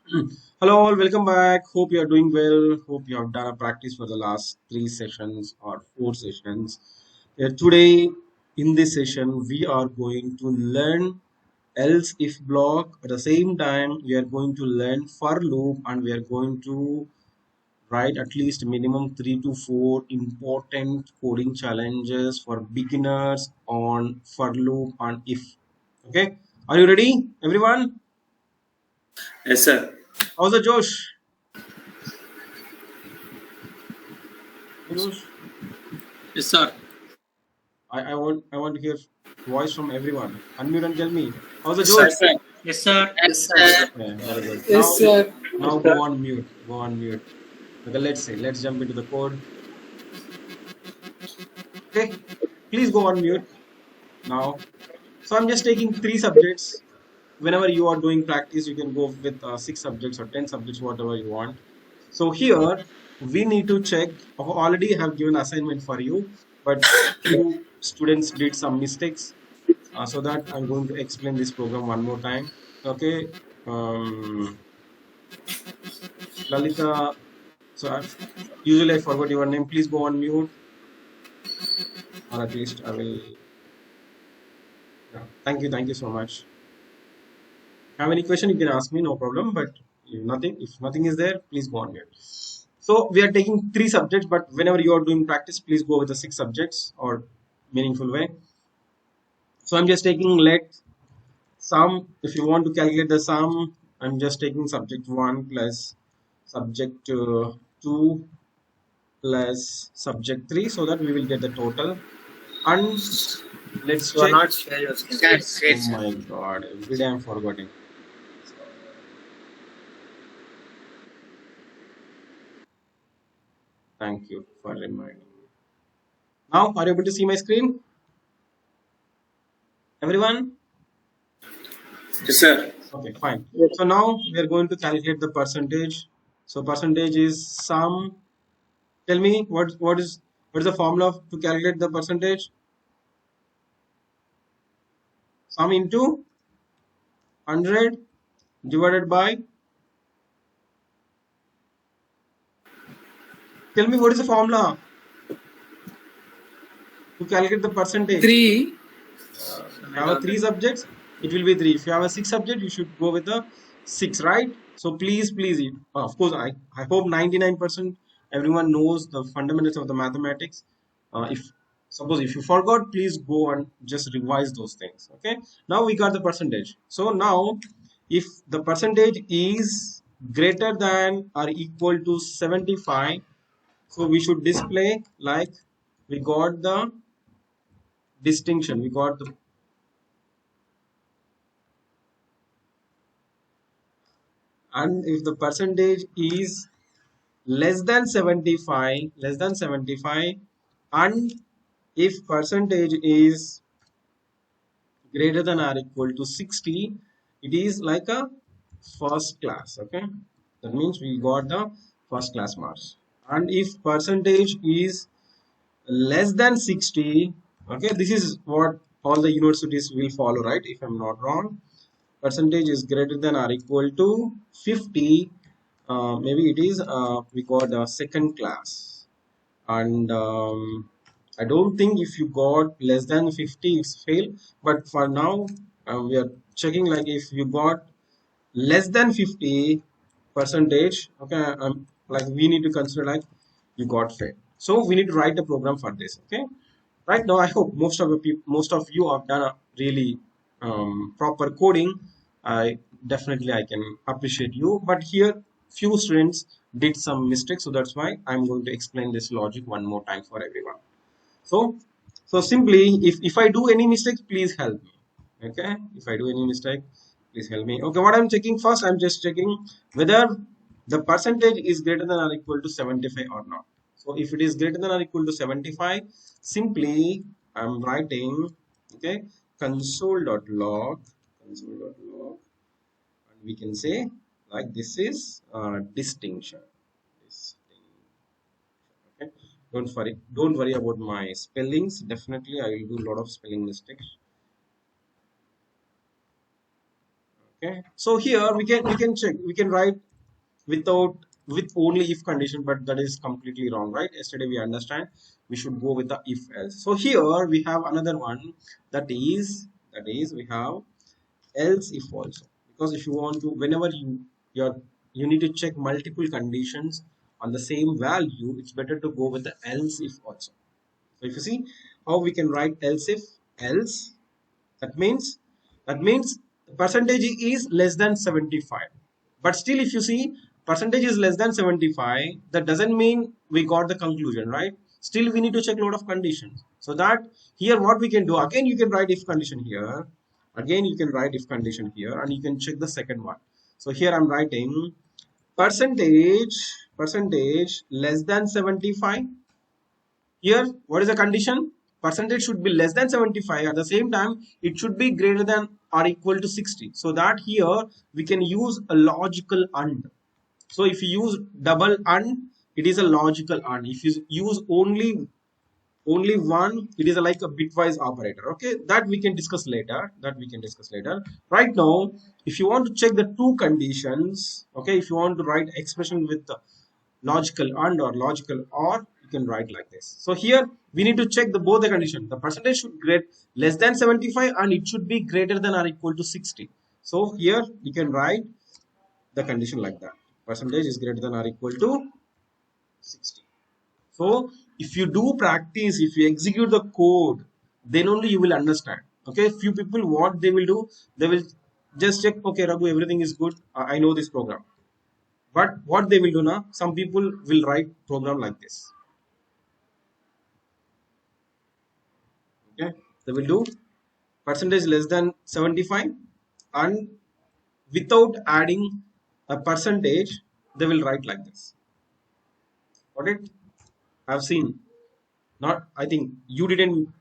Hello, all. Welcome back. Hope you are doing well. Hope you have done a practice for the last three sessions or four sessions. Today, in this session, we are going to learn else if block. At the same time, we are going to learn for loop and we are going to write at least minimum 3 to 4 important coding challenges for beginners on for loop and if. Okay, are you ready, everyone? Yes, sir. How's the Josh? Hey, Josh. Yes, sir. I want to hear voice from everyone. Unmute and tell me. How's the Yes, sir. George? Yes, sir. Yes, sir. Yes, sir. Okay, very good. Yes, sir. Now go on mute. Go on mute. Okay, let's see. Let's jump into the code. Okay, please go on mute now. So I'm just taking three subjects. Whenever you are doing practice, you can go with 6 subjects or 10 subjects, whatever you want. So here we need to check. I already have given assignment for you, but few students did some mistakes. So that I'm going to explain this program one more time. Okay. Lalita, so usually I forgot your name. Please go on mute, or at least I will. Yeah. Thank you so much. Have any question you can ask me, no problem. But if nothing is there, please go on mute. So we are taking 3 subjects, but whenever you are doing practice, please go with the 6 subjects or meaningful way. So I'm just taking let sum. If you want to calculate the sum, I'm just taking subject 1 plus subject 2 plus subject 3 so that we will get the total. And let's You are check. not share your screen. That's Oh great, sir. my god, every day I'm forgetting. Thank you for reminding me. Now, are you able to see my screen? Everyone? Yes, sir. Okay, fine. So now we are going to calculate the percentage. So percentage is sum. Tell me what is the formula to calculate the percentage? Sum into 100 divided by. Tell me what is the formula to calculate the percentage? 3. If you have 3 subjects, it will be 3. If you have a 6 subject, you should go with the 6, right? So please, of course, I hope 99% everyone knows the fundamentals of the mathematics. If suppose if you forgot, please go and just revise those things. Okay. Now we got the percentage. So now, if the percentage is greater than or equal to 75, so we should display like we got the distinction. We got the. And if the percentage is less than 75, and if percentage is greater than or equal to 60, it is like a first class. Okay, that means we got the first class marks. And if percentage is less than 60, okay, this is what all the universities will follow, right? If I'm not wrong, percentage is greater than or equal to 50, maybe it is we got a second class. And I don't think if you got less than 50 it's fail, but for now we are checking like if you got less than 50 percentage, okay, like we need to consider like you got fail. So we need to write a program for this. Okay, right now I hope most of you have done a really proper coding. I can appreciate you, but here few students did some mistakes, so that's why I'm going to explain this logic one more time for everyone. So so simply, if I do any mistakes, please help me. Okay, if I do any mistake, please help me. Okay, what I'm checking first, I'm just checking whether the percentage is greater than or equal to 75 or not. So if it is greater than or equal to 75, simply I'm writing, okay, console.log, and we can say like this is distinction. Okay, don't worry about my spellings. Definitely I will do a lot of spelling mistakes. Okay, so here we can check, we can write without, with only if condition, but that is completely wrong, right? Yesterday we understand we should go with the if else. So here we have another one, that is we have else if also, because if you want to, whenever you're you need to check multiple conditions on the same value, it's better to go with the else if also. So if you see how we can write else if, else, that means, the percentage is less than 75. But still, if you see percentage is less than 75, that doesn't mean we got the conclusion, right? Still, we need to check a lot of conditions. So that here, what we can do, again, you can write if condition here. Again, you can write if condition here, and you can check the second one. So here I'm writing percentage less than 75. Here, what is the condition? Percentage should be less than 75. At the same time, it should be greater than or equal to 60. So that here we can use a logical AND. So if you use double AND, it is a logical AND. If you use only one, it is like a bitwise operator. Okay, that we can discuss later. Right now, if you want to check the two conditions, okay, if you want to write expression with the logical and or logical or, you can write like this. So here we need to check the both the condition. The percentage should get less than 75 and it should be greater than or equal to 60. So here you can write the condition like that. Percentage is greater than or equal to 60. So if you do practice, if you execute the code, then only you will understand. Okay, few people what they will do, they will just check, okay, Raghu, everything is good. I know this program. But what they will do now, some people will write program like this. Okay, they will do percentage less than 75 and without adding a percentage, they will write like this. Got it? I've seen, not, I think you didn't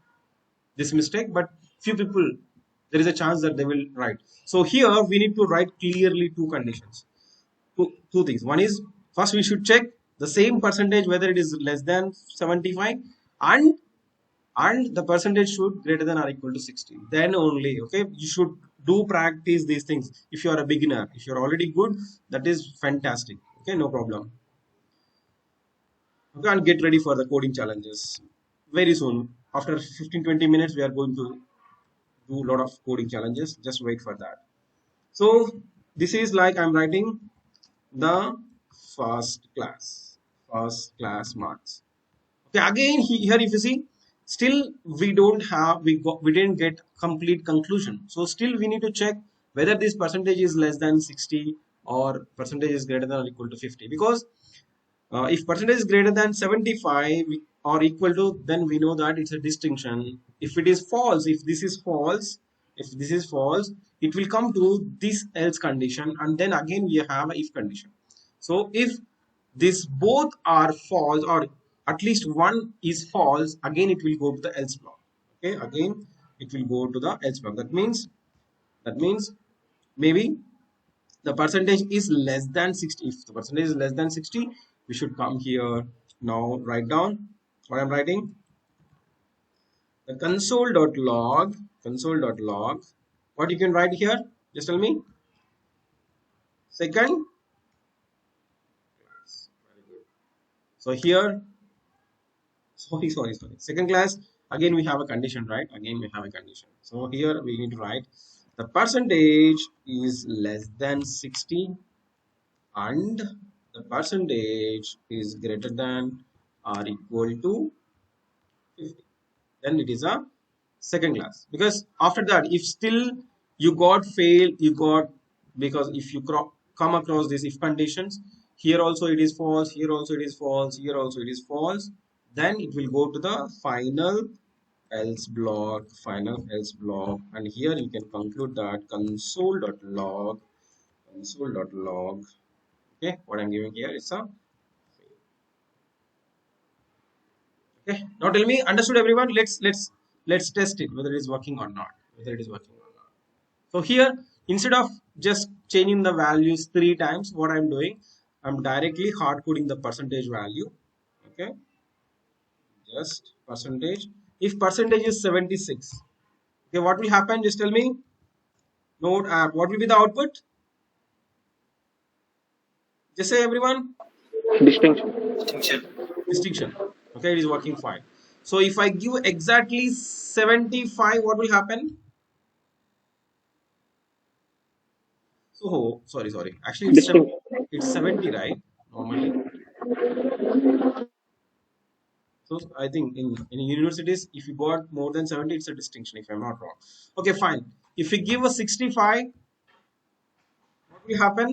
this mistake, but few people, there is a chance that they will write. So here we need to write clearly two conditions, two things. One is, first we should check the same percentage whether it is less than 75 and the percentage should greater than or equal to 60. Then only, okay, you should do practice these things. If you are a beginner, if you're already good, that is fantastic. Okay, no problem. Okay, and get ready for the coding challenges very soon. After 15-20 minutes we are going to do a lot of coding challenges. Just wait for that. So this is like I'm writing the first class marks. Okay, again here if you see, still we didn't get complete conclusion. So still we need to check whether this percentage is less than 60 or percentage is greater than or equal to 50. Because if percentage is greater than 75 or equal to, then we know that it's a distinction. If it is false, if this is false, it will come to this else condition, and then again we have a if condition. So if this both are false or at least one is false, again it will go to the else block. Okay, again it will go to the else block. That means maybe the percentage is less than 60. If the percentage is less than 60, we should come here. Now write down what I'm writing. The console.log. What you can write here? Just tell me. Second class. Very good. So here, sorry. Second class. Again, we have a condition, right? Again, we have a condition. So here we need to write the percentage is less than 60 and the percentage is greater than or equal to 50. Then it is a second class. Because after that, if still you got fail, you got, because if you come across these if conditions, here also it is false, here also it is false, here also it is false, then it will go to the final else block, and here you can conclude that console.log. Okay, what I'm giving here is a, okay, now tell me, understood everyone? Let's test it whether it is working or not. So here, instead of just changing the values 3 times, what I'm doing, I'm directly hard coding the percentage value. Okay, just percentage. If percentage is 76, okay, what will happen? Just tell me. Node app. What will be the output? Just say everyone. Distinction. Distinction. Distinction. Okay, it is working fine. So if I give exactly 75, what will happen? So sorry. Actually, Distinction. it's 70, right? Normally. So I think in universities, if you got more than 70, it's a distinction, if I'm not wrong. Okay, fine. If we give a 65, what will happen?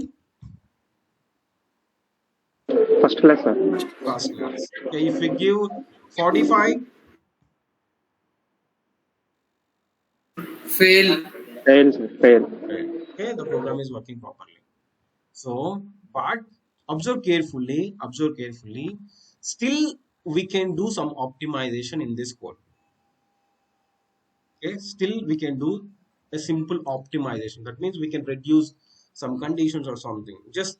First class, sir. First class. Okay, if we give 45, Fail. Fail, sir. Fail. right. Okay, the program is working properly. So, but observe carefully. Still, we can do some optimization in this code. Okay, still we can do a simple optimization. That means we can reduce some conditions or something. Just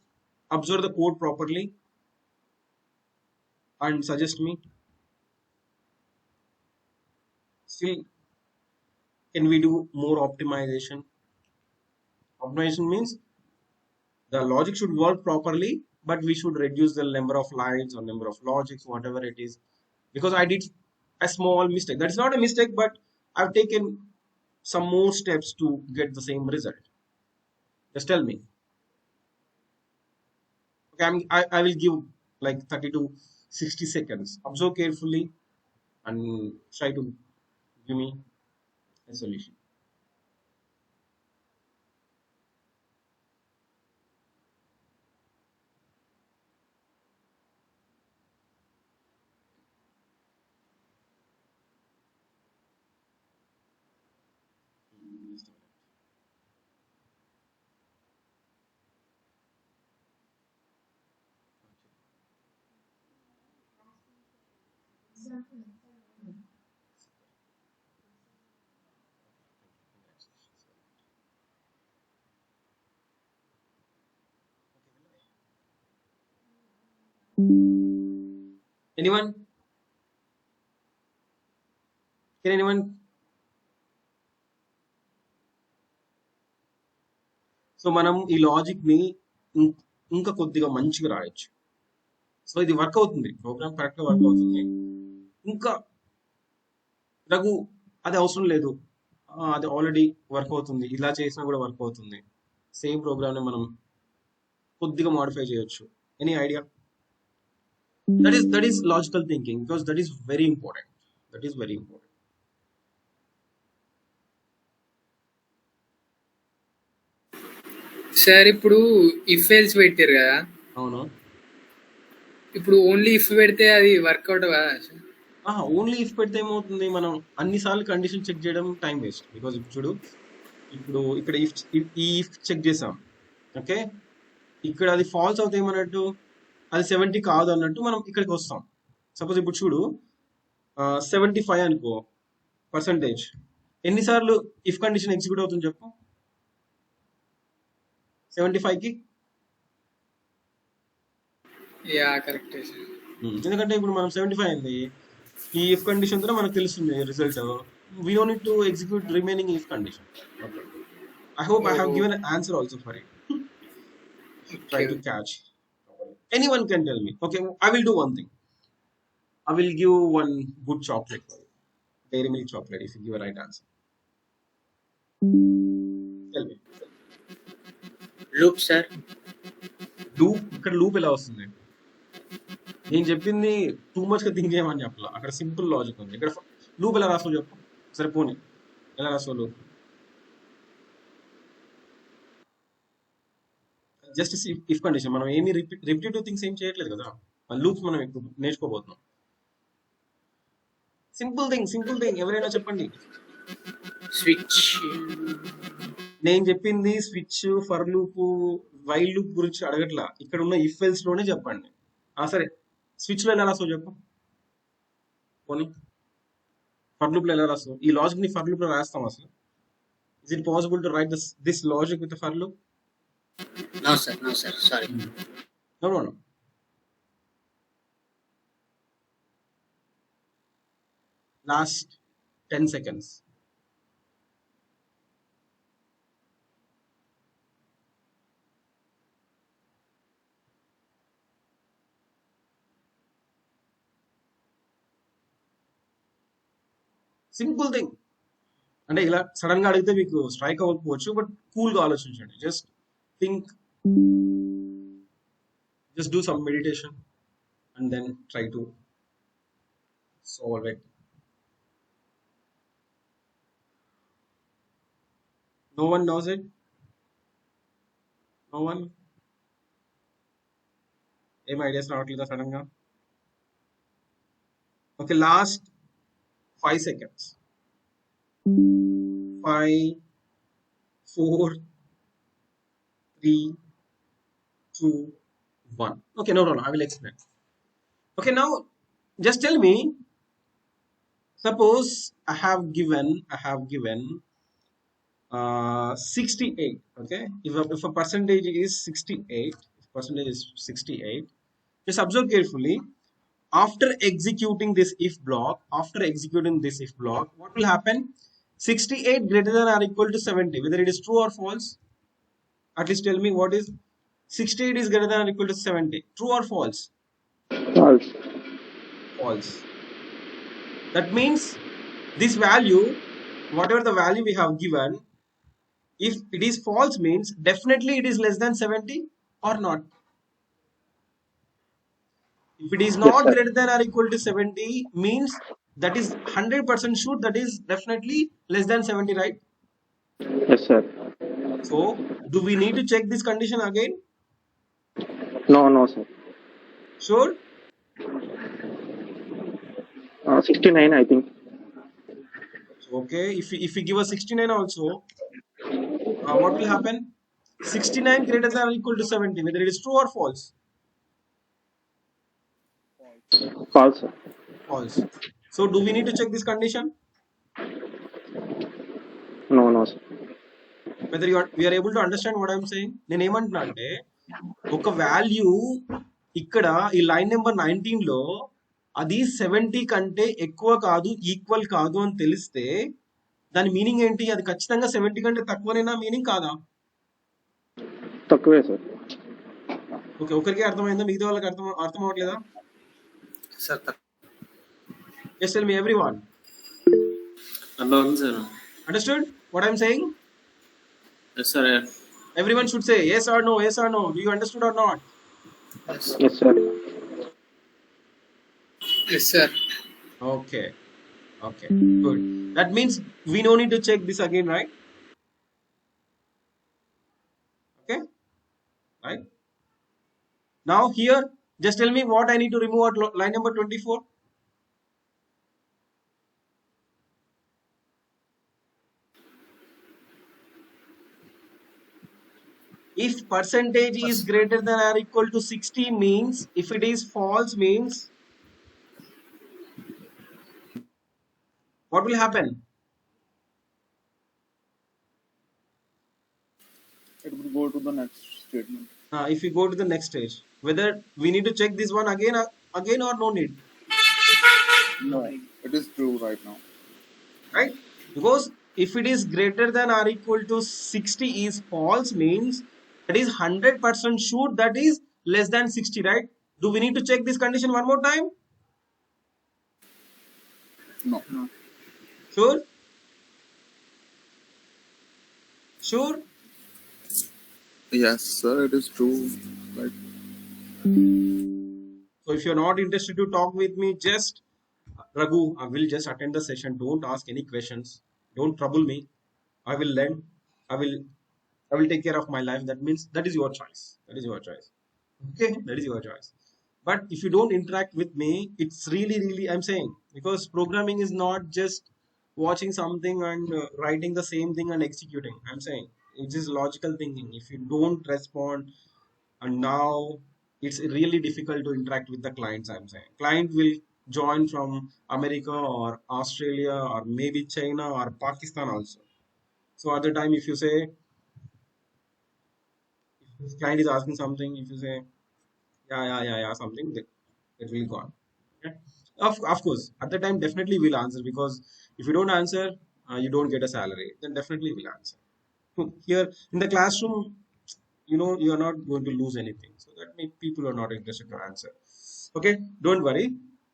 observe the code properly and suggest me. Still, can we do more optimization? Optimization means the logic should work properly, but we should reduce the number of lines or number of logics, whatever it is. Because I did a small mistake. That is not a mistake, but I've taken some more steps to get the same result. Just tell me. Okay, I will give like 30 to 60 seconds. Observe carefully and try to give me a solution. Anyone? Can anyone? So మనం ఈ logic ని ఇంకా కొద్దిగా మంచిగా రాయొచ్చు. So ఇది work అవుతుంది, programme correct గా వర్క్ అవుతుంది. ఇంకా రఘు అది అవసరం లేదు, అది ఆల్రెడీ వర్క్ అవుతుంది, ఇలా చేసినా కూడా వర్క్ అవుతుంది. సేమ్ ప్రోగ్రామ్ ని మనం కొద్దిగా మాడిఫై చేయొచ్చు. Any idea? That is logical thinking, because that is very important. That is very important. Sir ఇప్పుడు ఇఫ్ ఎల్స్ పెట్టారు కదా, అవును. ఇప్పుడు ఓన్లీ ఇఫ్ పెడితే అది వర్కౌట్ కదా సార్? ఓన్లీ ఇఫ్ పెడితే ఏమవుతుంది, మనం అన్నిసార్లు కండిషన్ చెక్ చేయడం టైం వేస్ట్. బికాస్ ఇప్పుడు చూడు, ఇప్పుడు ఇక్కడ ఈ ఇఫ్ చెక్ చేసాం, ఓకే, ఇక్కడ అది ఫాల్స్ అవుతాయి ఏమన్నట్టు, అది 70 కాదు అన్నట్టు మనం ఇక్కడికి వస్తాం. సపోజ్ ఇప్పుడు చూడు 75 అనుకో పర్సంటేజ్, ఎన్నిసార్లు ఇఫ్ కండిషన్ ఎగ్జిక్యూట్ అవుతుంది చెప్పు 75కి? Yeah correct sir. ఎందుకంటే ఇప్పుడు మనం 75 అయింది, ఈ ఇఫ్ కండిషన్ తో మనకు తెలుస్తుంది result. We don't need to execute remaining if condition. Okay, I hope I have given an answer also for it. Try to catch. Anyone can tell me. Okay, I will do one thing. I will give one good chocolate for you. Dairy milk chocolate if you give a right answer. Tell me. Loop sir. Loop, ఇక్కడ loop ఎలా వస్తుంది? నేను చెప్పింది too much గా think చేయమని చెప్పాల, అక్కడ simple logic ఉంది. ఇక్కడ లూప్ ఎలా రాస్తావు చెప్పు, సరే పోనీ ఎలా రాస్తావు లూప్? జస్ట్ ఇఫ్ కండిషన్, మనం ఏమి రిపిటేటివ్ థింగ్స్ ఏం చేయట్లేదు కదా, లూప్స్ మనం ఎక్కువ నేర్చుకోబోతున్నాం. సింపుల్ థింగ్ ఎవరైనా చెప్పండి. స్విచ్. నేను చెప్పింది switch, for loop, while loop గురించి అడగట్లా, ఇక్కడ ఉన్న ఇఫ్ ఎల్స్ లోనే చెప్పండి. సరే, స్విచ్ లో ఎలా రాస్తావు చెప్పు పోనీ, ఫర్ లూప్ లో ఎలా రాస్తావు? ఈ లాజిక్ ని ఫర్ లూప్ లో రాస్తాం అసలు? Is it possible to write this logic with for loop? No sir sorry. No. Last 10 seconds. Simple thing. అంటే ఇలా సడన్ గా అడిగితే మీకు స్ట్రైక్ అవ్వకపోవచ్చు, బట్ కూల్ గా ఆలోచించండి. Just think, just do some meditation and then try to solve it. No one knows it? No one? ఏం ideas రావట్లేదా సడన్ గా? Okay, last 5 seconds. 5, 4, 3, 2, 1. Okay, no, I will explain. Okay, now just tell me, suppose I have given 68. Okay, if a percentage is 68, just observe carefully. After executing this if block, what will happen? 68 greater than or equal to 70, whether it is true or false. At least tell me, what is 68 is greater than or equal to 70, true or false? False. False. That means this value, whatever the value we have given, if it is false means definitely it is less than 70 or not. If it is Yes, not sir. greater than or equal to 70 means that is 100% sure that is definitely less than 70, right? Yes, sir. So do we need to check this condition again? No, sir. Sure. 69, I think. Okay, if we give a 69 also, what will happen? 69 greater than or equal to 70, whether it is true or false? False, sir. False. So do we need to check this condition? No, sir. Whether we are able to understand what I'm saying? నేను ఏమంటున్నా అంటే, ఒక value ఇక్కడ ఈ line number 19 లో అది 70 కంటే ఎక్కువ కాదు, ఈక్వల్ కాదు అని తెలిస్తే దాని మీనింగ్ ఏంటి? అది ఖచ్చితంగా 70 కంటే తక్కువనేనా మీనింగ్ కాదా? తక్కువే సార్. ఓకే, ఒకరికి అర్థమైందా? మిగతా వాళ్ళకి అర్థం అవ్వట్లేదా? Sir Just tell me, everyone. Understood what I'm saying? Yes, sir. Everyone should say yes or no, yes or no. Do you understood or not? Yes, sir. Yes, sir. Okay, good. That means we no need to check this again, right? Okay, right. Now here, just tell me what I need to remove at line number 24. If percentage is greater than or equal to 60 means, if it is false means, what will happen? It will go to the next statement. If we go to the next stage, whether we need to check this one again or no need? No, it is true right now. Right? Because if it is greater than or equal to 60 is false means that is 100% sure that is less than 60, right? Do we need to check this condition one more time? No. Sure? Sure? Yes, sir, it is true. Right. So if you're not interested to talk with me, just Raghu, I will just attend the session. Don't ask any questions. Don't trouble me. I will learn. I will take care of my life. That means that is your choice. Okay, that is your choice. But if you don't interact with me, it's really I'm saying, because programming is not just watching something and writing the same thing and executing. I'm saying it is logical thinking. If you don't respond, and now it's really difficult to interact with the clients. I'm saying client will join from America or Australia or maybe China or Pakistan also. So at the time, if you say, if this client is asking something, if you say yeah something, that will go on. Okay? Of course, at the time definitely we'll answer, because if you don't answer, you don't get a salary. Then definitely we'll answer. Here in the classroom, you are not going to lose anything. So that means people are not interested to answer. Okay, don't worry.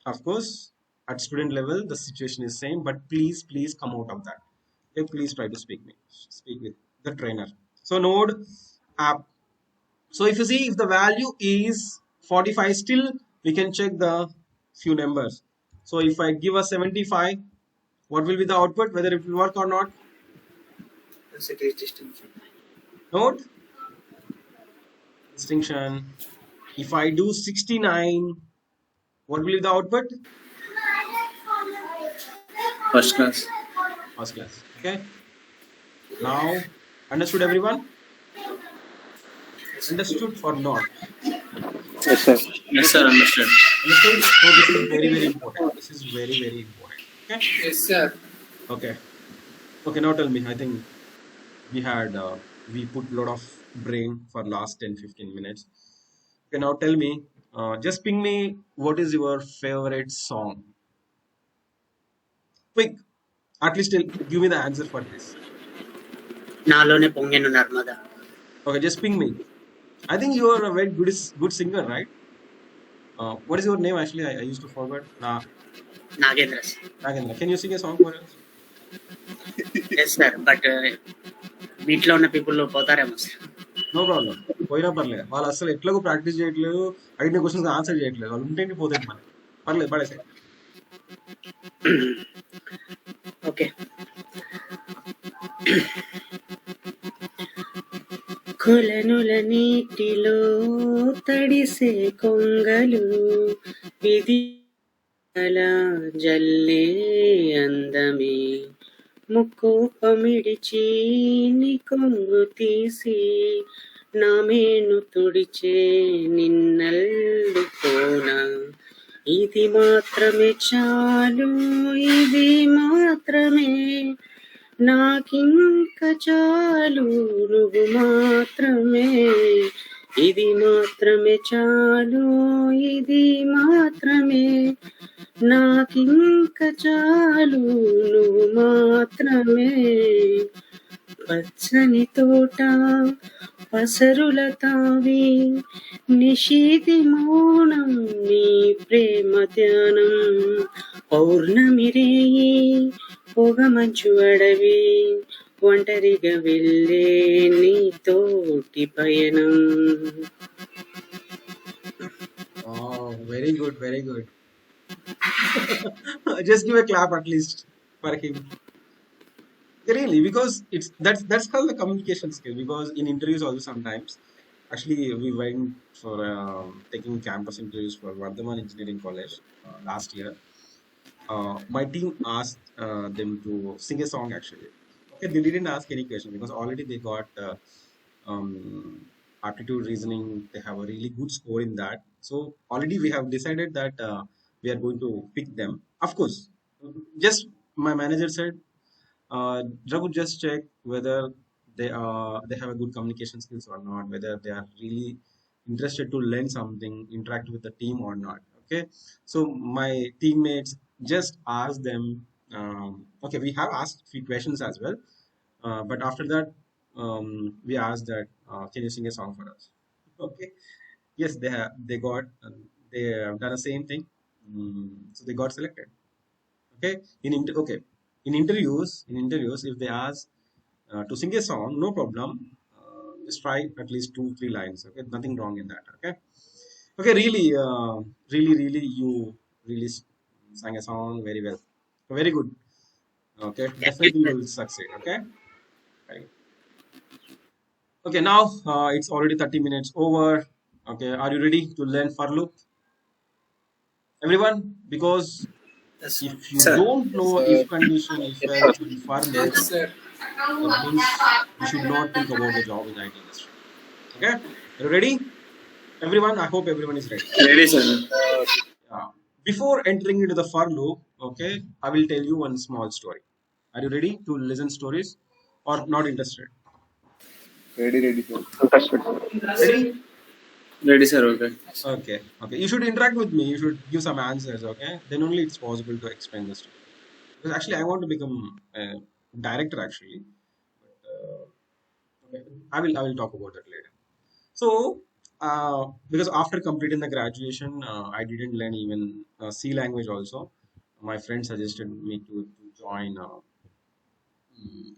Of course, at student level the situation is same, but please come out of that. Okay, please try to speak with the trainer. So node app. So if you see, if the value is 45, still we can check the few numbers. So if I give a 75, what will be the output, whether it will work or not? Note distinction. If I do 69, what will be the output? First class. First class. Okay. Now, understood everyone? Understood or not? Yes, sir. Yes, sir. Understood. Understood? So this is very important. This is very important. Okay. Yes, sir. Okay. Okay. Now tell me. I think we had we put a lot of brain for last 10-15 minutes. Okay. Now tell me. Just ping me. What is your favorite song? Quick. At least give me the answer for this. నాలోనే పొంగెను Narmada. Okay. Just ping me. I think you are a very good singer, right? What is your name actually? I used to forget. Nagendra. Nagendra. Can you sing a song for us? Yes sir, but వీటిలో ఉన్న people పోతారేమో సార్. No problem, పోయినా పర్లేదు. వాళ్ళు అసలు ఎట్లాగో practice చేయట్లేదు, అడిగిన క్వశ్చన్స్ ఆన్సర్ చేయట్లేదు. వాళ్ళు ఉంటే పోతే మరి పర్లేదు, పడేసాయి. ఓకే. కొలనుల నీటిలో తడిసే కొంగలు విధి అలా జల్లే అందమే ముక్కు పమిడిచి నీ కొంగు తీసి నా మేను తుడిచే నిన్నల్లుకోన ఇది మాత్రమే చాలు, ఇది మాత్రమే నాకింక చాలు, నువ్వు మాత్రమే, ఇది మాత్రమే చాలు, ఇది మాత్రమే నాకింక చాలు, నువ్వు మాత్రమే. పచ్చని తోట పసరుల తావి నిషీది మౌనం నీ ప్రేమ ధ్యానం, పౌర్ణమి రేయి పొగ మంచు అడవి ఒంటరిగా వెళ్ళే నీ తోటి పయనం. Very good, very good. Just give a clap at least for him. Really, because that's called the communication skill. Because in interviews also sometimes, actually we went for taking campus interviews for Vardhaman Engineering College last year. My team asked them to sing a song actually. Okay, they didn't ask any question because already they got um, aptitude reasoning. They have a really good score in that. So already we have decided that we are going to pick them. Of course, just my manager said, Raghu, just check whether they have a good communication skills or not, whether they are really interested to learn something, interact with the team or not. Okay, so my teammates just asked them. Okay, we have asked few questions as well, but after that, we asked that, can you sing a song for us? Okay, yes, they have. They have done the same thing. So they got selected. Okay, okay, in interviews, if they ask to sing a song, no problem. Just try at least 2-3 lines. Okay, nothing wrong in that. Okay, okay, really, you really sang a song very well, very good. Okay, definitely you will succeed. Okay, right. Okay, now it's already 30 minutes over. Okay, are you ready to learn for loop, everyone? Because if you Sir. don't know if condition, if else, and for loop, Yes, sir. that means you should not think about the job in IT industry. Okay, are you ready, everyone? I hope everyone is ready. Ready, sir. Before entering into the for loop, okay, I will tell you one small story. Are you ready to listen stories or not interested? Ready, sir. Understood. Ready? Ready, sir. Okay. Okay, you should interact with me, you should give some answers. Okay, then only it's possible to explain the story. Because actually I want to become a director actually, but okay, I will talk about that later. So because after completing the graduation, I didn't learn even C language also. My friend suggested me to join. I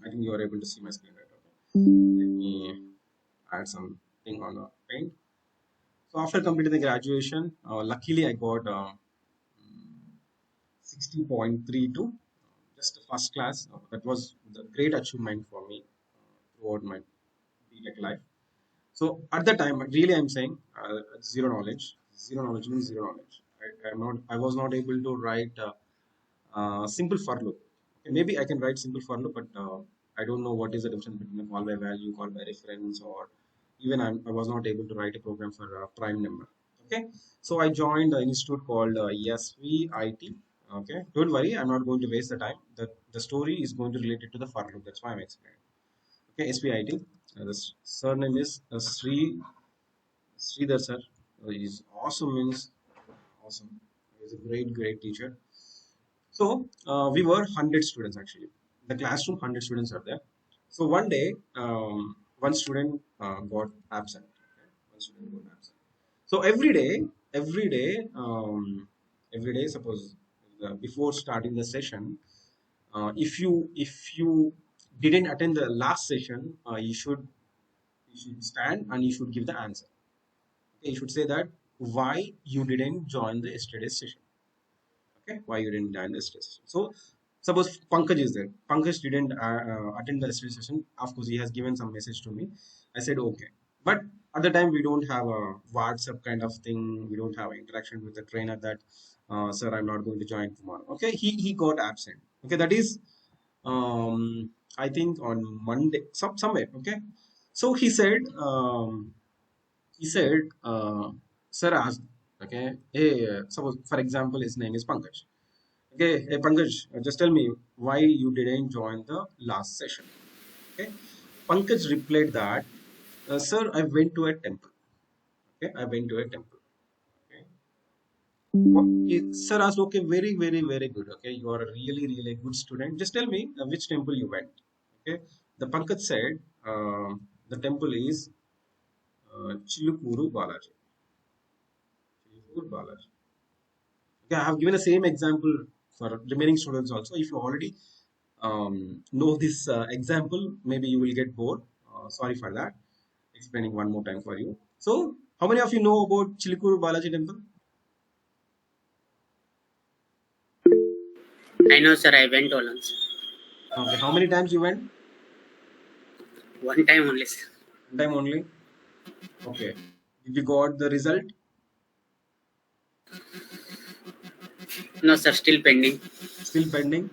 think you are able to see my screen right. Okay. Let me add something on the paint. So after completing the graduation, luckily I got 60.32, just first class. That was the great achievement for me throughout my BTech life. So at the time, really, I'm saying zero knowledge. Zero knowledge means zero knowledge. I'm not. I was not able to write simple for loop. Okay, maybe I can write simple for loop, but I don't know what is the difference between a call by value, call by reference, or even I was not able to write a program for a prime number. Okay, so I joined an institute called SVIT. Okay, don't worry, I'm not going to waste the time. The story is going to relate it to the for loop. That's why I'm explaining. Okay, SVIT. The surname is Sridhar sir. He's awesome, means awesome. He's a great teacher. So we were 100 students actually. The classroom 100 students are there. So one day, one student got absent. Okay? One student got absent. So every day, suppose before starting the session, if you didn't attend the last session, you should stand and you should give the answer. Okay, you should say that why you didn't join the yesterday's session. Okay, why you didn't join the yesterday's session. So suppose Pankaj is there. Pankaj didn't attend the yesterday's session. Of course, he has given some message to me. I said okay, but at the time we don't have a WhatsApp kind of thing. We don't have interaction with the trainer that sir, I'm not going to join tomorrow. Okay, he got absent. Okay, that is I think on Monday, somewhere. Okay, so he said, sir asked, okay, hey, suppose for example, his name is Pankaj. Okay, hey Pankaj, just tell me why you didn't join the last session. Okay, Pankaj replied that, sir, I went to a temple. Okay, I went to a temple. Okay, sir asked, okay, very good. Okay, you are a really good student. Just tell me which temple you went. Okay, the Pankaj said, the temple is Chilukuru Balaji. Chilukuru Balaji. Okay, I have given the same example for remaining students also. If you already know this example, maybe you will get bored. Sorry for that. Explaining one more time for you. So, how many of you know about Chilikuru Balaji temple? I know, sir. I went once. Okay, how many times you went? One time only, sir. One time only. Okay. Did you got the result? No, sir. Still pending. Still pending.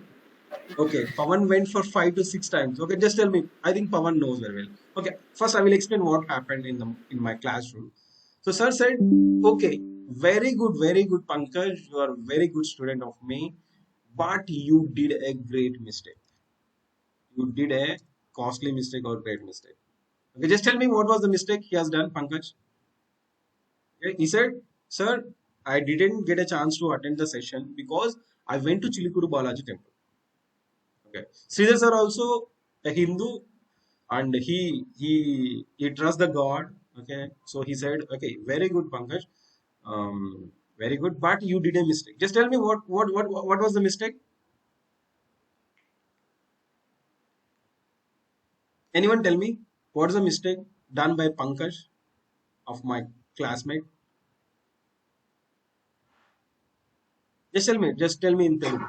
Okay, Pawan went for 5 to 6 times. Okay, just tell me. I think Pawan knows very well. Okay, first I will explain what happened in my classroom. So sir said, okay, very good, Pankaj. You are a very good student of me, but you did a great mistake. You did a costly mistake or great mistake. Okay, just tell me what was the mistake he has done, Pankaj. Okay, he said, sir, I didn't get a chance to attend the session because I went to Chilikuru Balaji temple. Okay, Sridhar sir also a Hindu and he trusts the God. Okay, so he said, okay, very good, Pankaj, very good, but you did a mistake. Just tell me what was the mistake? Anyone tell me what is the mistake done by Pankaj of my classmate? Just tell me in Telugu.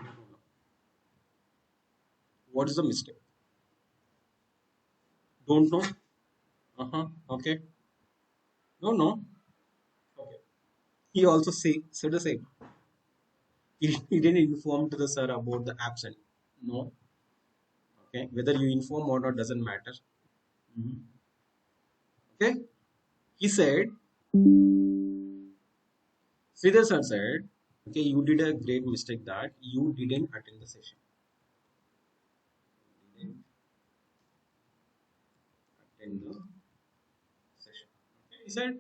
What is the mistake? Don't know? Uh-huh. Okay. No, no. Okay. He also said the same. He didn't inform to the sir about the absent. No. Okay. Whether you inform or not doesn't matter. Mhm. Okay. He said, Sridhar sir said, okay, you did a great mistake that you didn't attend the session. You didn't attend the session. Okay. He said,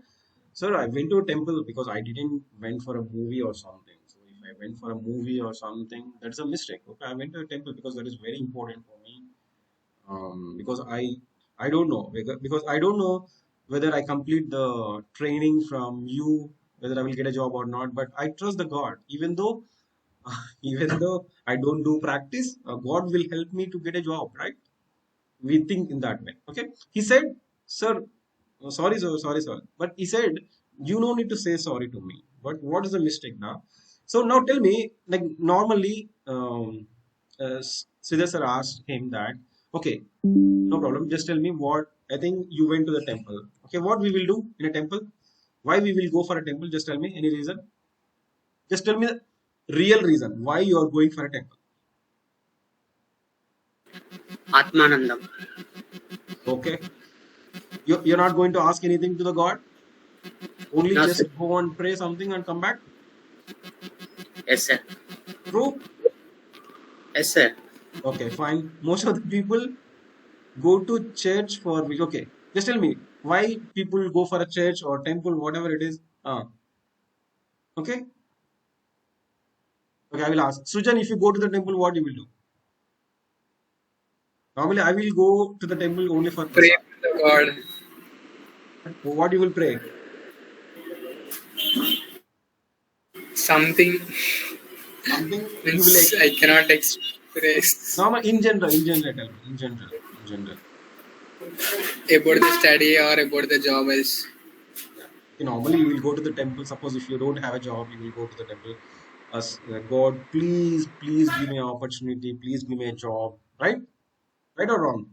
sir, I went to a temple because I didn't went for a movie or something. So if I went for a movie or something, that's a mistake. Okay, I went to a temple because that is very important for me. Because I don't know because I don't know whether I complete the training from you, whether I will get a job or not. But I trust the God, even though Even though I don't do practice, God will help me to get a job, right? We think in that way. Okay. He said, sir, sorry, sir. But he said, you no need to say sorry to me. But what is the mistake now? So now tell me, like normally, Sridhar sir asked him that, okay, no problem. Just tell me what, I think you went to the temple. Okay, what we will do in a temple? Why we will go for a temple? Just tell me any reason. Just tell me the real reason why you are going for a temple. Atmanandam. Okay, you're not going to ask anything to the God. Only No, just sir. go and pray something and come back. Yes, sir. True. Yes, sir. Okay, fine. Most of the people go to church for which? Okay, just tell me why people go for a church or temple, whatever it is. Okay, okay. I will ask Sujan. If you go to the temple, what you will do? Normally, I will go to the temple only for Pray prasad. to the God. What you will pray? Something Something you will. means I cannot express Normal in general, tell me, in general. about the study or about the job else. Yeah. Okay, normally you will go to the temple. Suppose if you don't have a job, you will go to the temple. God, please give me an opportunity. Please give me a job. Right? Right or wrong?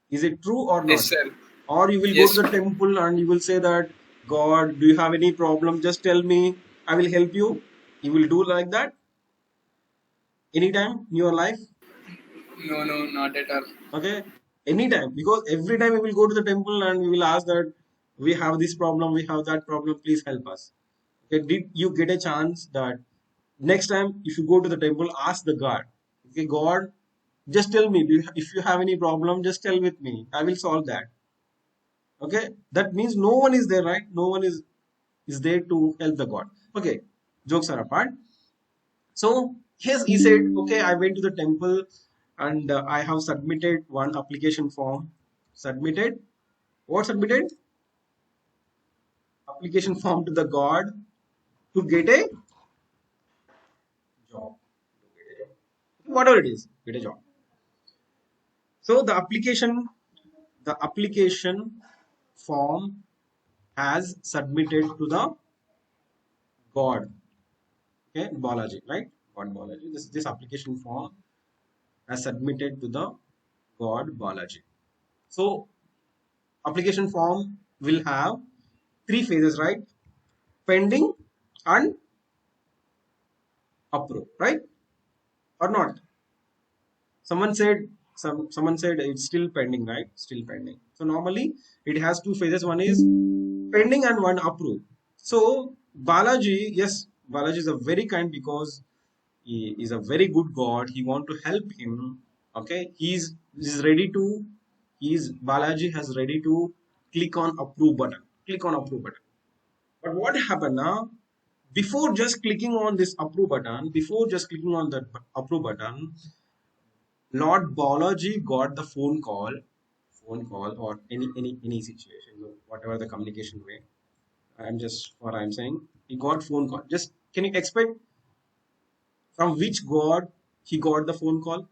Is it true or Yes, not? sir. Or you will go to Yes. the temple and you will say that, God, do you have any problem? Just tell me. I will help you. You will do like that anytime in your life. No, no, not at all. Okay, anytime, because every time we will go to the temple and we will ask that we have this problem, we have that problem, please help us. Okay, did you get a chance that next time if you go to the temple, ask the God, okay, God, just tell me if you have any problem, just tell with me, I will solve that. Okay, that means no one is there, right? No one is there to help the God. Okay, jokes are apart. So yes, he said, okay, I went to the temple and I have submitted one application form. Submitted? What submitted? Application form to the God to get a job. Whatever it is, get a job. So the application form has submitted to the God. Okay, Balaji, right? God Balaji. This application form has submitted to the God Balaji. So application form will have three phases, right? Pending and approve, right? Or not? Someone said it's still pending, right? Still pending. So normally it has two phases. One is pending and one approve. So Balaji, yes, Balaji is a very kind because he is a very good God. He want to help him. Okay, he's ready to. He's Balaji has ready to click on approve button. Click on approve button. But what happened now? Before just clicking on this approve button, before just clicking on the approve button, Lord Balaji got the phone call or any situation, whatever the communication way. I'm saying he got phone call. Just can you expect from which God he got the phone call?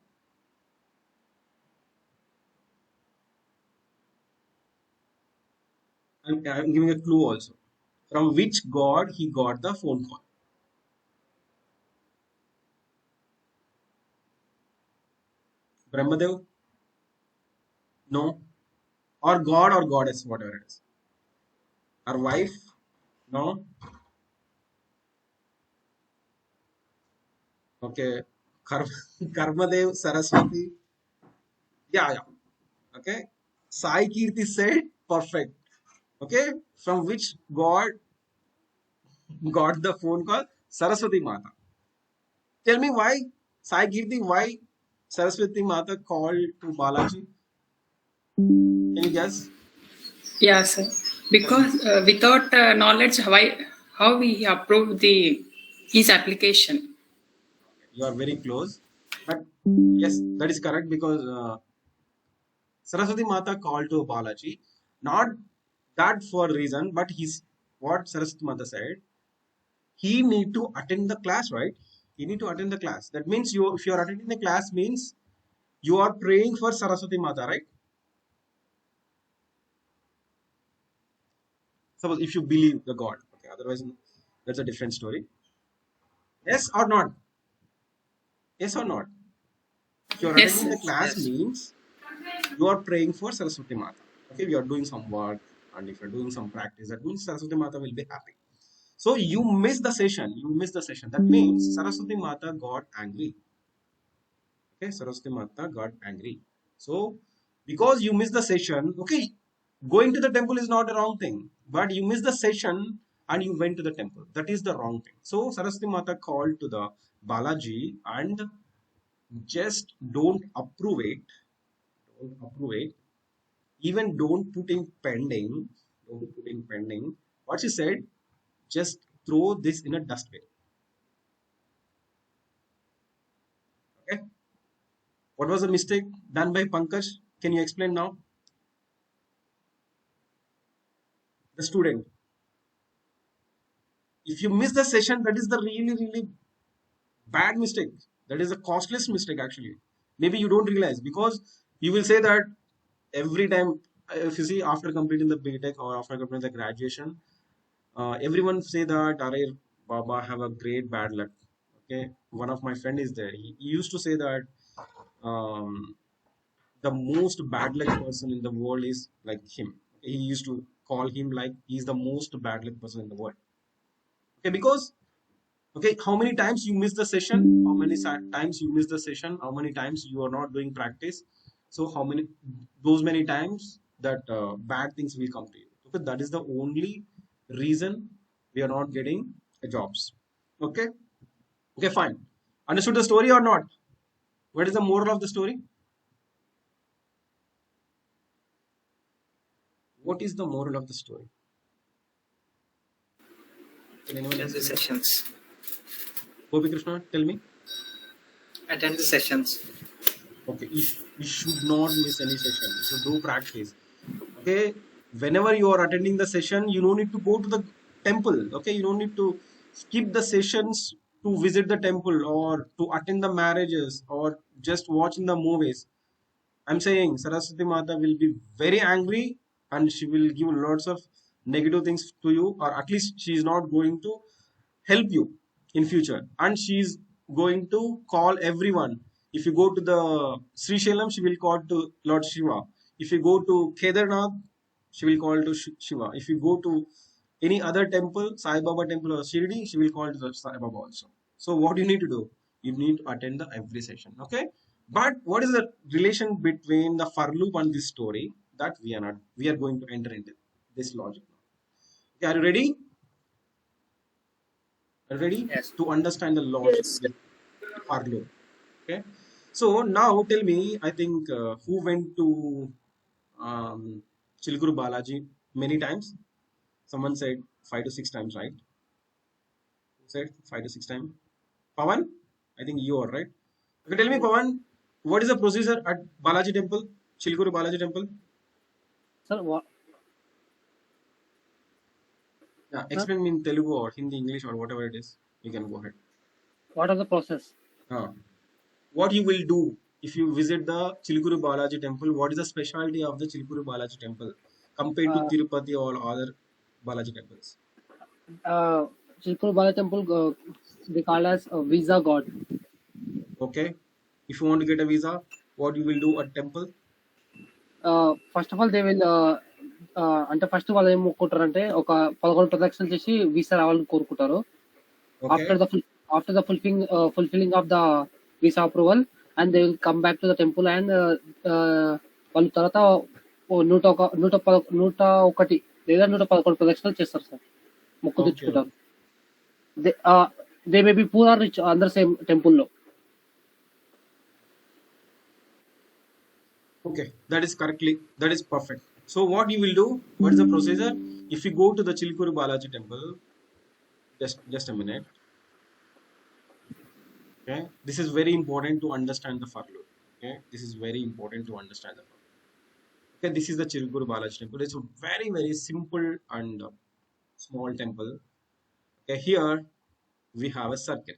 And I'm giving a clue also. From which God he got the phone call? Brahmadev? No. Or God or goddess, whatever it is. Our wife? No. Okay. Karmadev, Saraswati. Yeah, yeah. Okay. Sai Kirti said perfect. Okay. From which God got the phone call? Saraswati Mata. Tell me why, Sai Kirti, why Saraswati Mata called to Balaji? Can you guess? Yeah, sir. Yes, Because without knowledge, how we approve the his application? you are very close. But yes, that is correct because Saraswati Mata called to Balaji. Not that for reason, but what Saraswati Mata said. he need to attend the class, right? He need to attend the class. That means if you are attending the class means you are praying for Saraswati Mata, right? Suppose if you believe the God, okay, otherwise that's a different story. Yes or not? Yes or not? If you are Yes. attending the class Yes. means you are praying for Saraswati Mata. Okay, you are doing some work, and if you're doing some practice, that means Saraswati Mata will be happy. So you miss the session. You miss the session. That means Saraswati Mata got angry. Okay, Saraswati Mata got angry. So because you miss the session, okay, going to the temple is not a wrong thing, but you miss the session and you went to the temple. That is the wrong thing. So Saraswati Mata called to the Balaji and just don't approve it. Don't approve it. Even don't put in pending. Don't put in pending. What she said, just throw this in a dustbin. Okay. What was the mistake done by Pankaj? Can you explain now? The student. If you miss the session, that is the really, really bad mistake. That is a costless mistake actually. Maybe you don't realize because you will say that every time if you see after completing the BTech or after completing the graduation, everyone say that Arey Baba have a great bad luck. Okay, one of my friend is there. He used to say that um, the most bad luck person in the world is like him. He used to call him like he's the most bad luck person in the world. Okay, because okay, how many times you miss the session, how many times you miss the session, how many times you are not doing practice, so how many those many times that bad things will come to you. Okay, that is the only reason we are not getting jobs. Okay, okay, fine. Understood the story or not? What is the moral of the story? What is the moral of the story? Can anyone Attend the explain? sessions. Gopi Krishna, tell me. Attend the sessions. Okay, you should not miss any session. You should do practice. Okay, whenever you are attending the session, you don't need to go to the temple. Okay, you don't need to skip the sessions to visit the temple or to attend the marriages or just watching the movies. I'm saying Saraswati Mata will be very angry and she will give lots of negative things to you, or at least she is not going to help you in future, and she is going to call everyone. If you go to the Sri Shailam, she will call to Lord Shiva. If you go to Kedarnath, she will call to Shiva. If you go to any other temple, Sai Baba temple or Shirdi, she will call to the Sai Baba also. So what you need to do, you need to attend the every session. Okay, but what is the relation between the for loop and this story? That we are going to enter into this logic now. Okay, are you ready? Ready Yes. to understand the logic with Farlow? Okay. So now tell me, I think who went to Chilguru Balaji many times? Someone said 5 to 6 times, right? Who said 5 to 6 times? Pawan? I think you are right. Okay, tell me, Pawan, what is the procedure at Balaji temple, Chilguru Balaji temple? Sir, what? Yeah, Sir, explain me in Telugu or Hindi, English or whatever it is. You can go ahead. what are the process? Uh, what you will do if you visit the Chilkuru Balaji temple? What is the specialty of the Chilkuru Balaji temple compared to Uh, Tirupati or other Balaji temples? uh, Chilkur Bala Temple, they call as a visa god. Okay, if you want to get a visa, what you will do at temple? First of all they will అంటే first వాళ్ళు ఏం మొక్కుంటారు అంటే ఒక 11 ప్రదక్షిణలు చేసి visa రావాలని కోరుకుంటారు. Okay, after the fulfilling of the visa approval and they will come back to the temple and వాళ్ళు తర్వాత నూట ఒకటి లేదా 111 ప్రదక్షిణలు చేస్తారు సార్, మొక్కు okay, తెచ్చుకుంటారు. They may be poor or rich అందర్ సేమ్ టెంపుల్లో. okay. That is correctly. That is perfect. So what you will do? What is the procedure? If you go to the Chilkuru Balaji temple, just a minute. Okay, this is very important to understand the furlough. Okay, this is very important to understand the furlough. Okay, this is the Chilguru Balaji temple. It's a very, very simple and small temple. Okay, here we have a circle.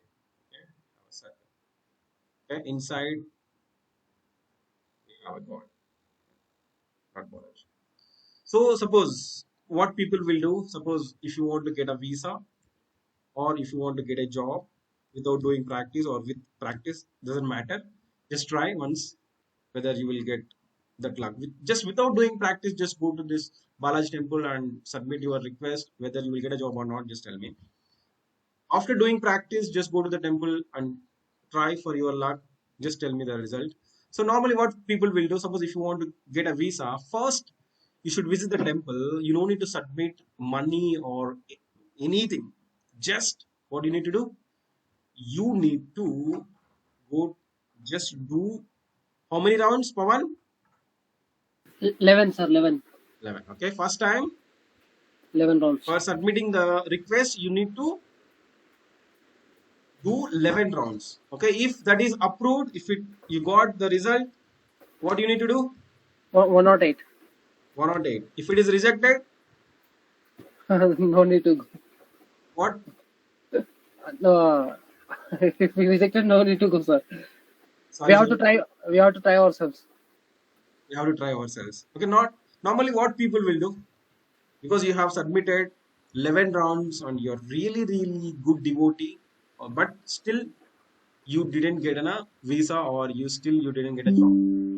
Okay, have a circle. Okay, inside we have a god, not border. So suppose what people will do. Suppose if you want to get a visa or if you want to get a job without doing practice or with practice, doesn't matter. Just try once whether you will get that luck. Just without doing practice, just go to this Balaji temple and submit your request. Whether you will get a job or not, just tell me. After doing practice, just go to the temple and try for your luck. Just tell me the result. So normally what people will do, suppose if you want to get a visa, first you should visit the temple. You don't need to submit money or anything. Just what you need to do, you need to go, just do how many rounds, Pawan? 11, sir. 11. 11. Okay, first time 11 rounds. for submitting the request, you need to do 11 rounds. Okay, if that is approved, if you got the result, what you need to do? 108. 108. If it is rejected, No need to go. what? No, if we rejected, no need to go, sir. Sorry, We have sorry. to try. We have to try ourselves. We have to try ourselves. Okay, not normally what people will do, because you have submitted 11 rounds and you're really, really good devotee, but still you didn't get a visa or you didn't get a job.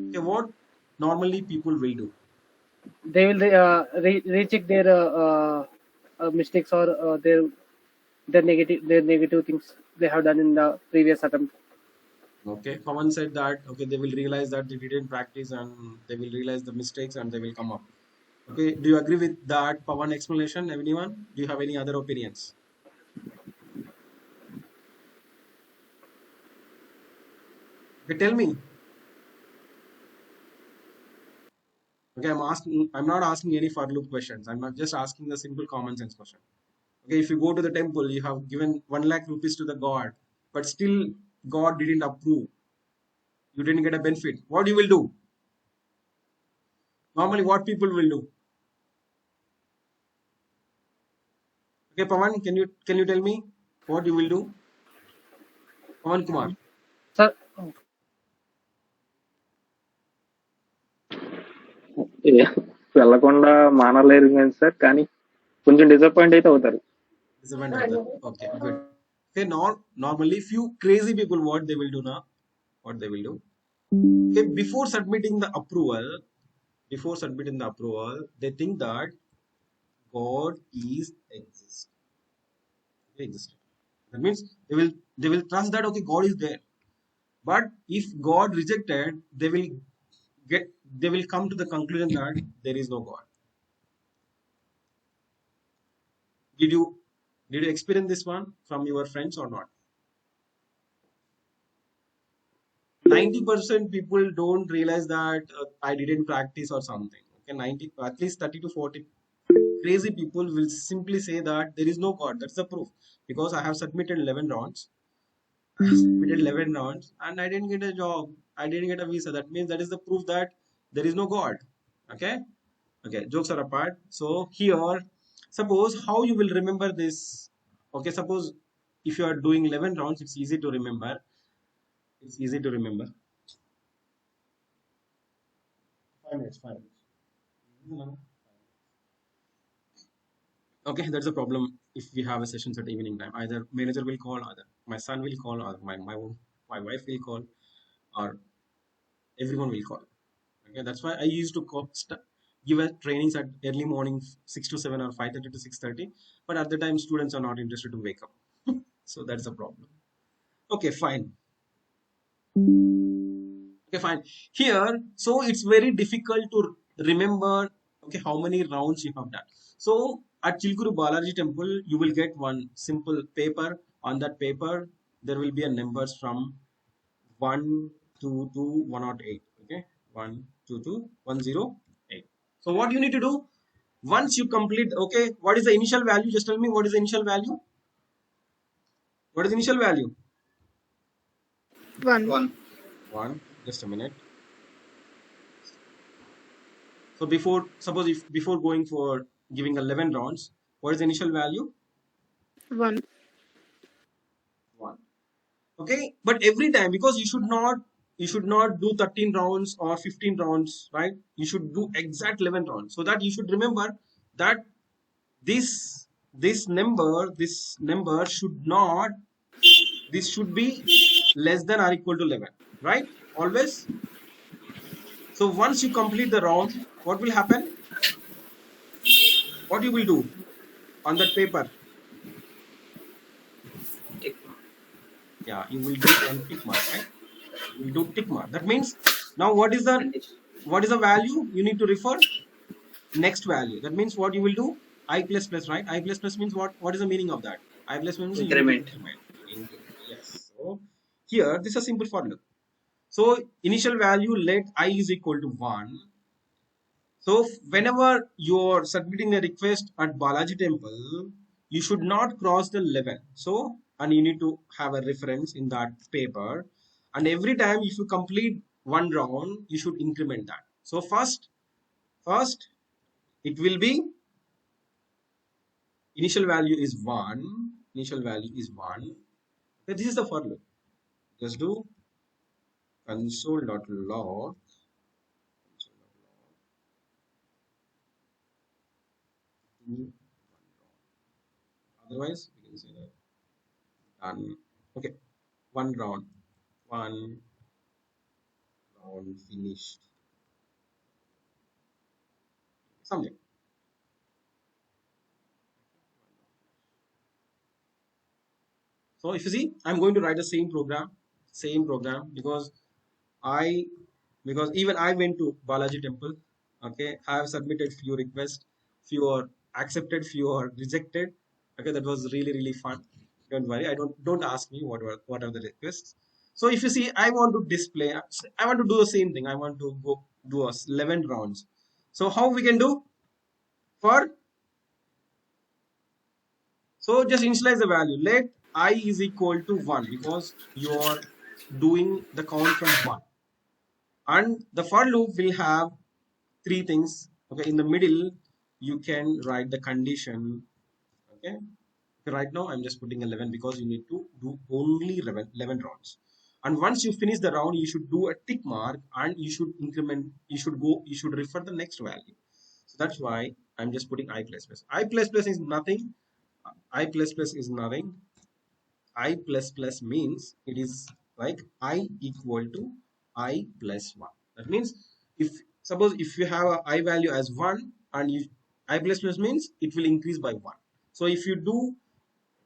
Okay, what normally people will do? They will recheck their mistakes or their negative things they have done in the previous attempt. Okay, Pawan said that okay, they will realize that they didn't practice and they will realize the mistakes and they will come up. Okay, do you agree with that Pawan explanation? Anyone? Do you have any other opinions? Okay, tell me. Okay, I'm not asking any for loop questions. I'm not just asking the simple common sense question. Okay, if you go to the temple, you have given 1 lakh rupees to the god, but still God didn't approve. You didn't get a benefit. What you will do? Normally, what people will do? Okay, Pawan, can you tell me what you will do? Pawan Kumar. Sir, వెళ్ళకుండా మానలేరు కానీ sir, కానీ కొంచెం disappoint అయితే అవుతారు. Okay, good. Okay, normally few crazy people, what they will do now? What they will do? Okay, before submitting the approval, they think that God is existing. That means they will trust that okay, God is there. But if God rejected, they will come to the conclusion that there is no God. Did you experience this one from your friends or not? 90% people don't realize that I didn't practice or something. Okay, at least 30 to 40 crazy people will simply say that there is no God. That's the proof. Because I have submitted 11 rounds. And I didn't get a job. I didn't get a visa. That means that is the proof that there is no God. Okay? Okay, jokes are apart. So here, suppose how you will remember this. Okay, suppose if you are doing 11 rounds, it's easy to remember. It's easy to remember. 5 minutes, 5 minutes. Okay, that's a problem if we have a sessions at evening time. Either manager will call, either my son will call, or my wife will call, or everyone will call. Okay, that's why I used to give a trainings at early morning 6 to 7 or 5:30 to 6:30. But at the time, students are not interested to wake up. So that's a problem. Okay, fine. Okay, fine. Here, so it's very difficult to remember, okay, how many rounds you have done. So at Chilkuru Balaji temple, you will get one simple paper. On that paper, there will be a numbers from 1 to 108. Okay, 1 to 108. So what you need to do, once you complete, okay, what is the initial value? Just tell me what is the initial value? What is the initial value? 1. 1. Just a minute. So suppose if before going for giving 11 rounds, what is the initial value? 1. Okay, but every time, because you should not do 13 rounds or 15 rounds, right? You should do exact 11 rounds, so that you should remember that this this number should not, this should be less than or equal to 11, right? Always. So once you complete the round, what will happen? What you will do on that paper? Yeah, you will do one tick mark, right? You will do tick mark. That means now what is the value you need to refer? Next value. That means what you will do? I plus plus, right? I plus plus means what? What is the meaning of that? I plus means you need to Increment. increment. Increment. Yes. So here this is a simple formula. So initial value, let I is equal to 1. So whenever you're submitting a request at Balaji temple, you should not cross the 11. So, and you need to have a reference in that paper. And every time if you complete one round, you should increment that. So first it will be initial value is 1. Initial value is 1. Okay, this is the for loop. Just do console.log. Otherwise, we can say that done. Okay, one round finished, something. So if you see, I'm going to write the same program, because I because even I went to Balaji temple. Okay, I have submitted few requests, few are accepted, few are rejected. Okay, that was really fun. Don't worry, don't ask me what are the requests. So if you see, I want to display, I want to do the same thing. I want to go do 11 rounds. So how we can do? For So just initialize the value. Let I is equal to 1, because you are doing the count from 1. And the for loop will have three things. Okay, in the middle, you can write the condition. Okay, right now I'm just putting 11 because you need to do only 11 rounds. And once you finish the round, you should do a tick mark and you should increment, you should refer the next value. So that's why I'm just putting I plus plus. I plus plus is nothing. I plus plus is nothing. I plus plus means it is like I equal to I plus 1. That means if suppose if you have a I value as 1 and you I plus plus means it will increase by 1. So if you do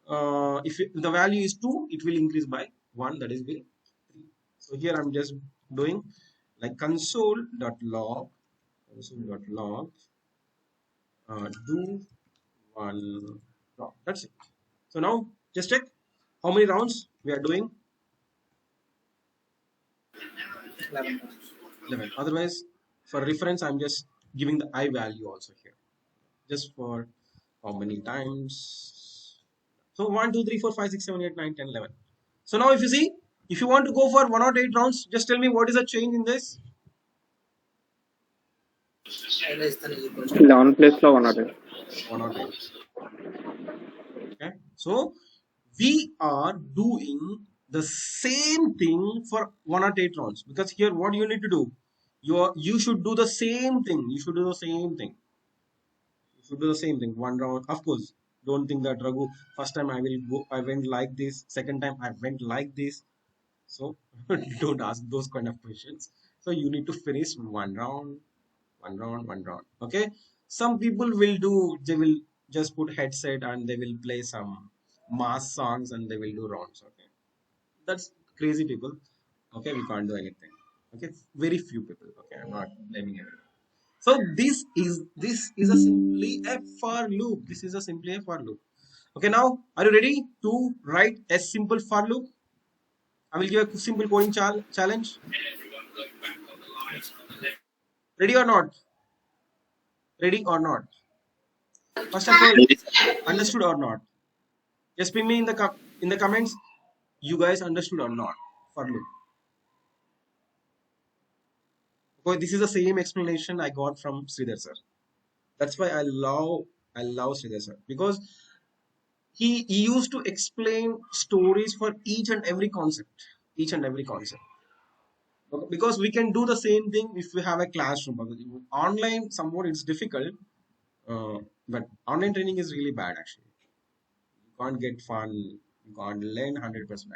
the value is 2, it will increase by 1, that is will 3. So here I'm just doing like console.log do one round. That's it. So now just check how many rounds we are doing. 11. Otherwise, for reference, I'm just giving the I value also here. Just for how many times. So 1, 2, 3, 4, 5, 6, 7, 8, 9, 10, 11. So now if you see, if you want to go for 108 rounds, just tell me what is the change in this? I less than is equal to 11 place లో 108. 108. Okay. So we are doing the same thing for 108 rounds, because here what you need to do, you should do the same thing. You should do the same thing. You should do the same thing. One round, of course. Don't think that Raghu, first time I went like this, second time I went like this. So don't ask those kind of questions. So you need to finish one round. Okay. Some people will do, they will just put headset and they will play some mass songs and they will do rounds. Okay. That's crazy people. Okay, we can't do anything. Okay, very few people. Okay, I'm not blaming everyone. So this is a simply a for loop. This is a simply a for loop. Okay, now are you ready to write a simple for loop? I will give a simple coding challenge. Ready or not? Ready or not? First of all, understood or not? Just ping me in the comments. You guys understood or not? For loop. Okay, this is the same explanation I got from Sridhar sir. That's why I love Sridhar sir, because he used to explain stories for each and every concept, each and every concept. Okay, because we can do the same thing if we have a classroom. But online, somewhat it's difficult, but online training is really bad actually. You can't get fun, you can't learn 100% actually.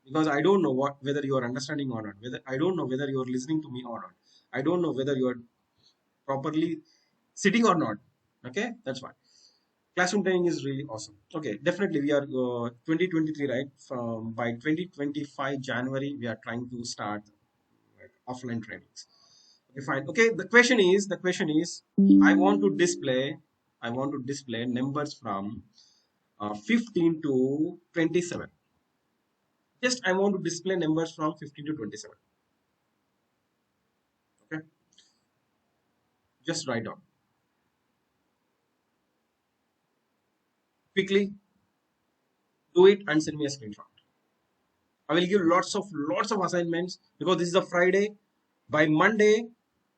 Because I don't know whether you are understanding or not. Whether I don't know whether you are listening to me or not. I don't know whether you are properly sitting or not. Okay, that's fine. Classroom training is really awesome. Okay, definitely we are 2023, right? From by 2025 January, we are trying to start like, offline trainings. Okay, fine. Okay, the question is, I want to display, numbers from 15 to 27. Just I want to display numbers from 15 to 27. Okay, just write down quickly. Do it and send me a screenshot. I will give lots of assignments because this is a Friday. By Monday,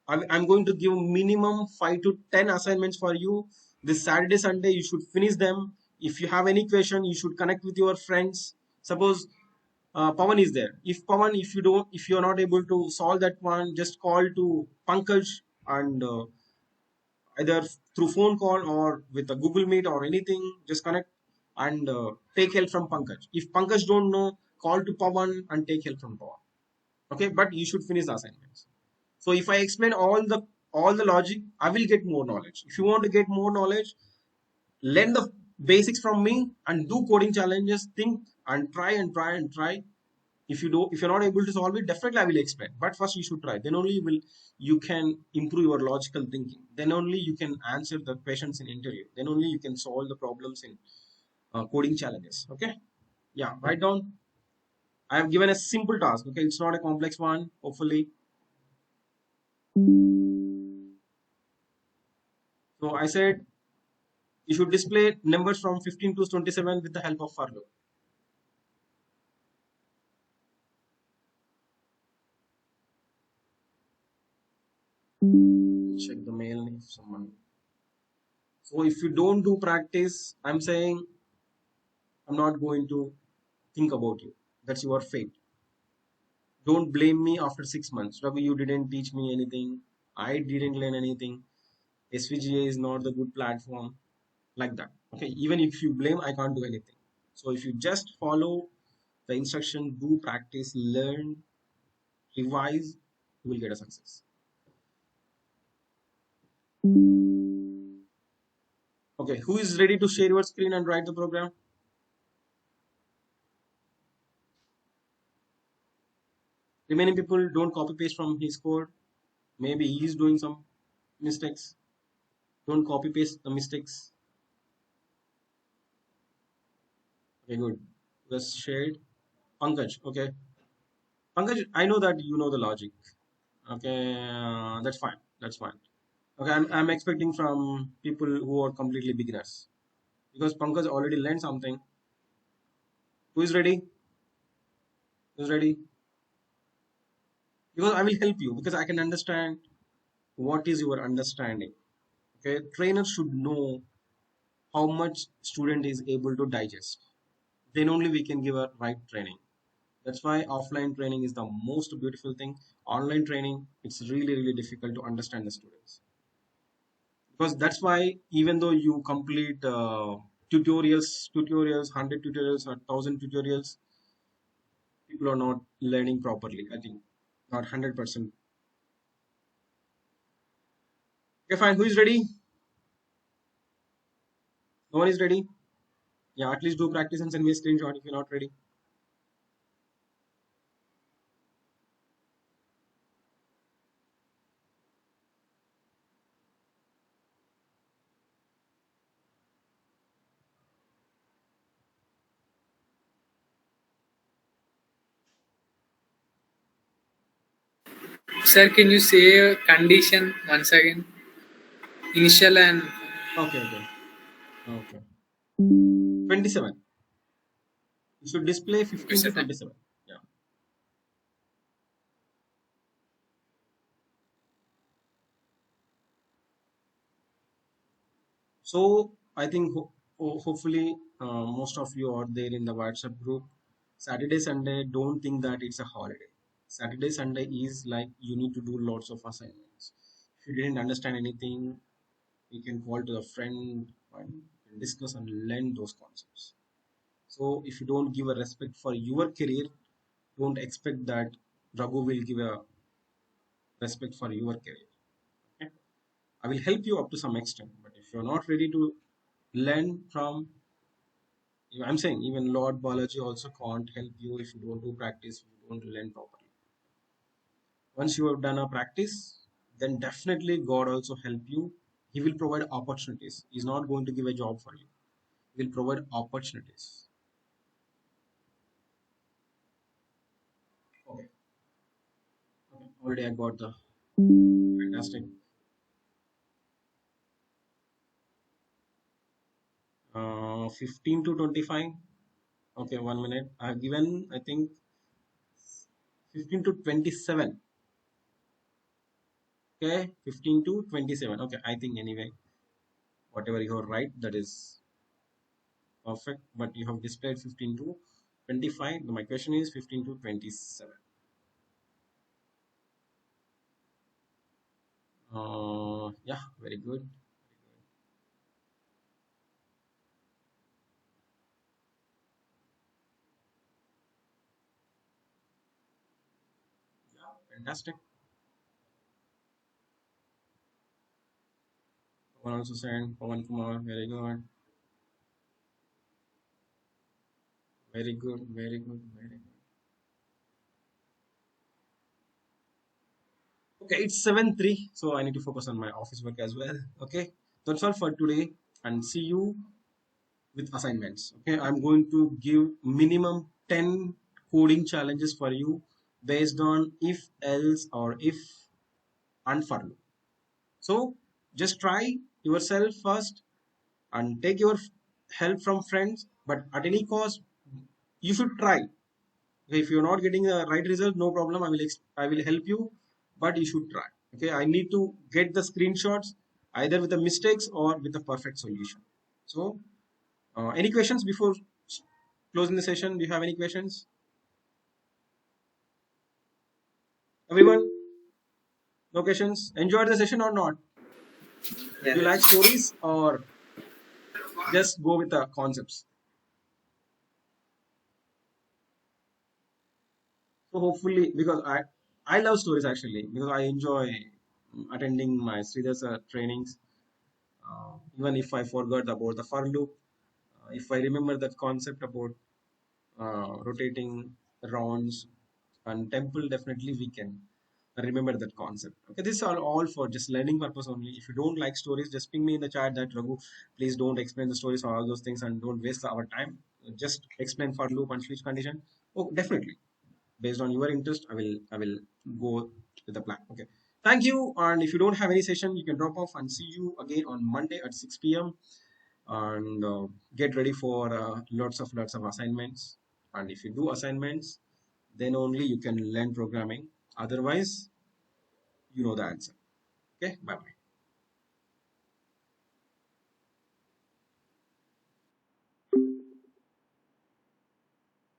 I'm going to give minimum 5 to 10 assignments for you. This Saturday, Sunday, you should finish them. If you have any question, you should connect with your friends. Suppose Pawan is there. If you're not able to solve that one, just call to Pankaj and either through phone call or with a Google Meet or anything, just connect and take help from Pankaj. If Pankaj don't know, call to Pawan and take help from Pawan. Okay, but you should finish the assignments. So if I explain all the logic, I will get more knowledge. If you want to get more knowledge, learn the basics from me and do coding challenges. Think and try and try and try. If you're not able to solve it, definitely I will explain. But first you should try. Then only you can improve your logical thinking. Then only you can answer the questions in interview. Then only you can solve the problems in coding challenges. Okay. Yeah. Write down. I have given a simple task. Okay. It's not a complex one. Hopefully. So I said you should display numbers from 15 to 27 with the help of for loop. Check the mail if someone. So if you don't do practice, I'm saying I'm not going to think about you. That's your fate. Don't blame me after 6 months. Ravi, you didn't teach me anything. I didn't learn anything. SVGA is not the good platform. Like that. Okay. Even if you blame, I can't do anything. So if you just follow the instruction, do practice, learn, revise, you will get a success. Okay. Who is ready to share your screen and write the program? Remaining people don't copy paste from his code. Maybe he is doing some mistakes. Don't copy paste the mistakes. Okay, good. Just shared. Pankaj, okay. Pankaj, I know that you know the logic. Okay, that's fine. That's fine. Okay, I'm expecting from people who are completely beginners because Pankaj already learned something. Who is ready? Who's ready? Because I will help you because I can understand what is your understanding. Okay, trainer should know how much student is able to digest. Then only we can give a right training. That's why offline training is the most beautiful thing. Online training, it's really difficult to understand the students. Because that's why even though you complete tutorials, 100 tutorials or 1,000 tutorials, people are not learning properly. I think not 100%. Okay, fine. Who is ready? No one is ready. Yeah, at least do practice and send me a screenshot if you're not ready. Sir, can you say a condition once again? Initial and Okay. 27. You should display okay, 15 sir. to 27. Yeah. So I think hopefully most of you are there in the WhatsApp group. Saturday, Sunday, don't think that it's a holiday. Saturday, Sunday is like you need to do lots of assignments. If you didn't understand anything, you can call to the friend and discuss and learn those concepts. So if you don't give a respect for your career, don't expect that Raghu will give a respect for your career. Okay? I will help you up to some extent, but if you're not ready to learn from, I'm saying even Lord Balaji also can't help you if you don't do practice, if you don't learn properly. Once you have done a practice, then definitely God also help you. He will provide opportunities. He's not going to give a job for you. He will provide opportunities. Okay. Okay. Already I got the fantastic. 15 to 25. Okay, 1 minute. I have given, I think, 15 to 27. Okay, 15 to 27. Okay, I think anyway, whatever you have right, that is perfect. But you have displayed 15 to 25. My question is 15 to 27. Yeah, very good. Yeah, fantastic. Pawan also sent Pawan Kumar. Very good. Very good. Very good. Very good. Okay, it's 7:03, so I need to focus on my office work as well. Okay, that's all for today, and see you with assignments. Okay, I'm going to give minimum 10 coding challenges for you based on if, else, or if and for loop. So just try yourself first and take your help from friends, but at any cost, you should try. Okay, if you're not getting the right result, no problem. I will help you, but you should try. Okay, I need to get the screenshots either with the mistakes or with the perfect solution. So, any questions before closing the session? Do you have any questions? Everyone, no questions. Enjoyed the session or not? Do you like stories or just go with the concepts? So hopefully, because I love stories actually, because I enjoy attending my Sridhar's trainings. Even if I forgot about the for loop, if I remember that concept about rotating rounds and temple, definitely we can remember that concept. Okay, this is all for just learning purpose only. If you don't like stories, just ping me in the chat that Raghu, please don't explain the stories or all those things and don't waste our time. Just explain for loop and switch condition. Oh, definitely. Based on your interest, I will go with the plan. Okay, thank you. And if you don't have any session, you can drop off and see you again on Monday at 6 p.m. And get ready for lots of assignments. And if you do assignments, then only you can learn programming. Otherwise, you know the answer. Okay, bye bye.